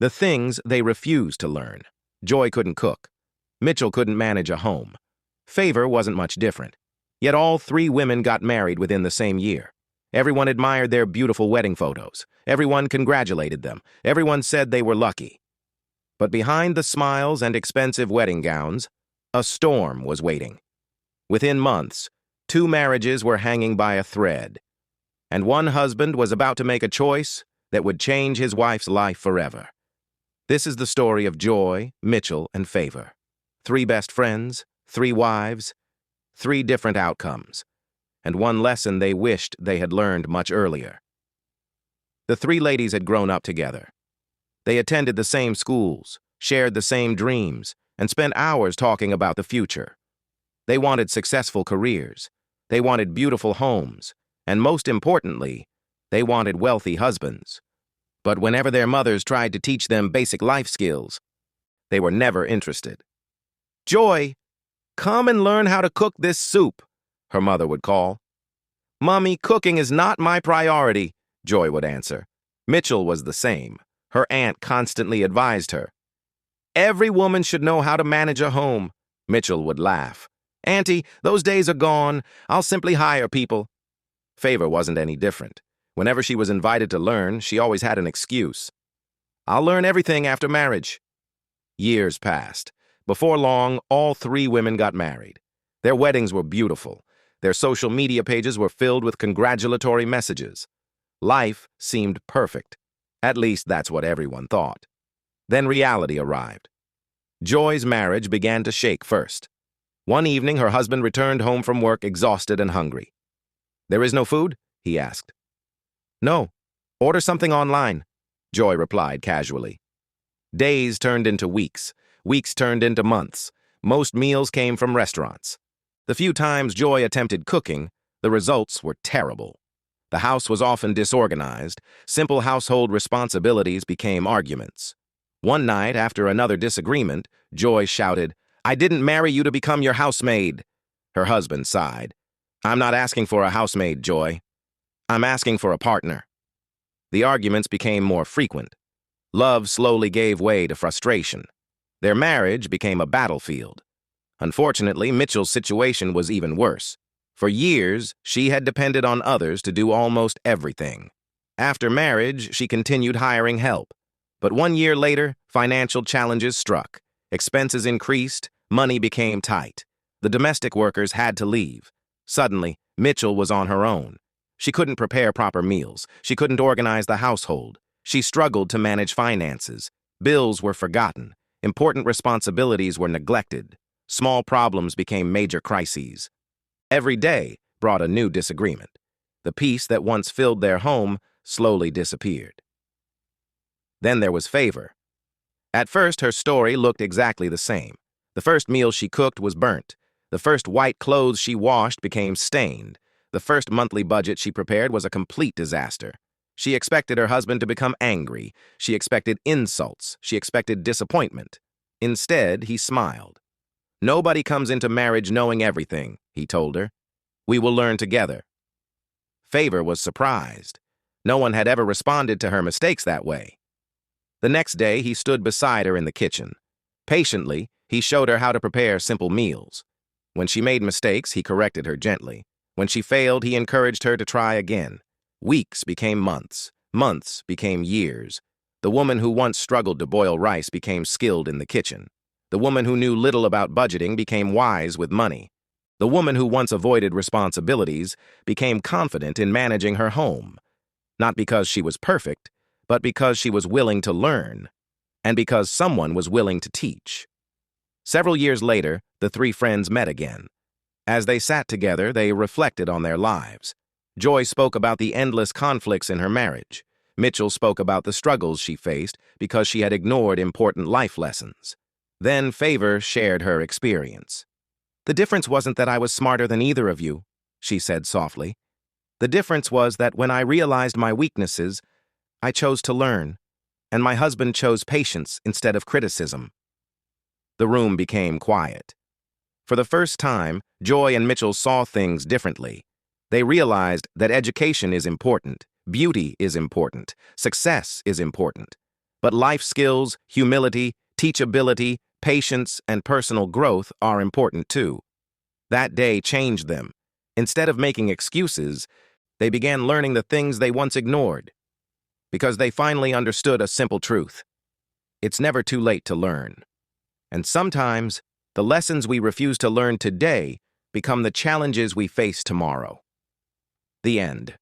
The things they refused to learn. Joy couldn't cook. Mitchell couldn't manage a home. Favor wasn't much different. Yet all three women got married within the same year. Everyone admired their beautiful wedding photos. Everyone congratulated them. Everyone said they were lucky. But behind the smiles and expensive wedding gowns, a storm was waiting. Within months, two marriages were hanging by a thread, and one husband was about to make a choice that would change his wife's life forever. This is the story of Joy, Mitchell, and Favor. Three best friends, three wives, three different outcomes, and one lesson they wished they had learned much earlier. The three ladies had grown up together. They attended the same schools, shared the same dreams, and spent hours talking about the future. They wanted successful careers. They wanted beautiful homes. And most importantly, they wanted wealthy husbands. But whenever their mothers tried to teach them basic life skills, they were never interested. "Joy, come and learn how to cook this soup," her mother would call. "Mommy, cooking is not my priority," Joy would answer. Mitchell was the same. Her aunt constantly advised her. "Every woman should know how to manage a home." Mitchell would laugh. "Auntie, those days are gone. I'll simply hire people." Favor wasn't any different. Whenever she was invited to learn, she always had an excuse. "I'll learn everything after marriage." Years passed. Before long, all three women got married. Their weddings were beautiful. Their social media pages were filled with congratulatory messages. Life seemed perfect. At least that's what everyone thought. Then reality arrived. Joy's marriage began to shake first. One evening, her husband returned home from work exhausted and hungry. "There is no food?" he asked. "No. Order something online," Joy replied casually. Days turned into weeks. Weeks turned into months. Most meals came from restaurants. The few times Joy attempted cooking, the results were terrible. The house was often disorganized. Simple household responsibilities became arguments. One night, after another disagreement, Joy shouted, "I didn't marry you to become your housemaid." Her husband sighed. "I'm not asking for a housemaid, Joy. I'm asking for a partner." The arguments became more frequent. Love slowly gave way to frustration. Their marriage became a battlefield. Unfortunately, Mitchell's situation was even worse. For years, she had depended on others to do almost everything. After marriage, she continued hiring help. But 1 year later, financial challenges struck. Expenses increased, money became tight. The domestic workers had to leave. Suddenly, Mitchell was on her own. She couldn't prepare proper meals. She couldn't organize the household. She struggled to manage finances. Bills were forgotten. Important responsibilities were neglected. Small problems became major crises. Every day brought a new disagreement. The peace that once filled their home slowly disappeared. Then there was Favor. At first, her story looked exactly the same. The first meal she cooked was burnt. The first white clothes she washed became stained. The first monthly budget she prepared was a complete disaster. She expected her husband to become angry. She expected insults. She expected disappointment. Instead, he smiled. "Nobody comes into marriage knowing everything," he told her. "We will learn together." Favor was surprised. No one had ever responded to her mistakes that way. The next day, he stood beside her in the kitchen. Patiently, he showed her how to prepare simple meals. When she made mistakes, he corrected her gently. When she failed, he encouraged her to try again. Weeks became months. Months became years. The woman who once struggled to boil rice became skilled in the kitchen. The woman who knew little about budgeting became wise with money. The woman who once avoided responsibilities became confident in managing her home. Not because she was perfect, but because she was willing to learn, and because someone was willing to teach. Several years later, the three friends met again. As they sat together, they reflected on their lives. Joy spoke about the endless conflicts in her marriage. Mitchell spoke about the struggles she faced because she had ignored important life lessons. Then Favor shared her experience. "The difference wasn't that I was smarter than either of you," she said softly. "The difference was that when I realized my weaknesses, I chose to learn, and my husband chose patience instead of criticism." The room became quiet. For the first time, Joy and Mitchell saw things differently. They realized that education is important, beauty is important, success is important. But life skills, humility, teachability, patience, and personal growth are important too. That day changed them. Instead of making excuses, they began learning the things they once ignored, because they finally understood a simple truth. It's never too late to learn. And sometimes, the lessons we refuse to learn today become the challenges we face tomorrow. The end.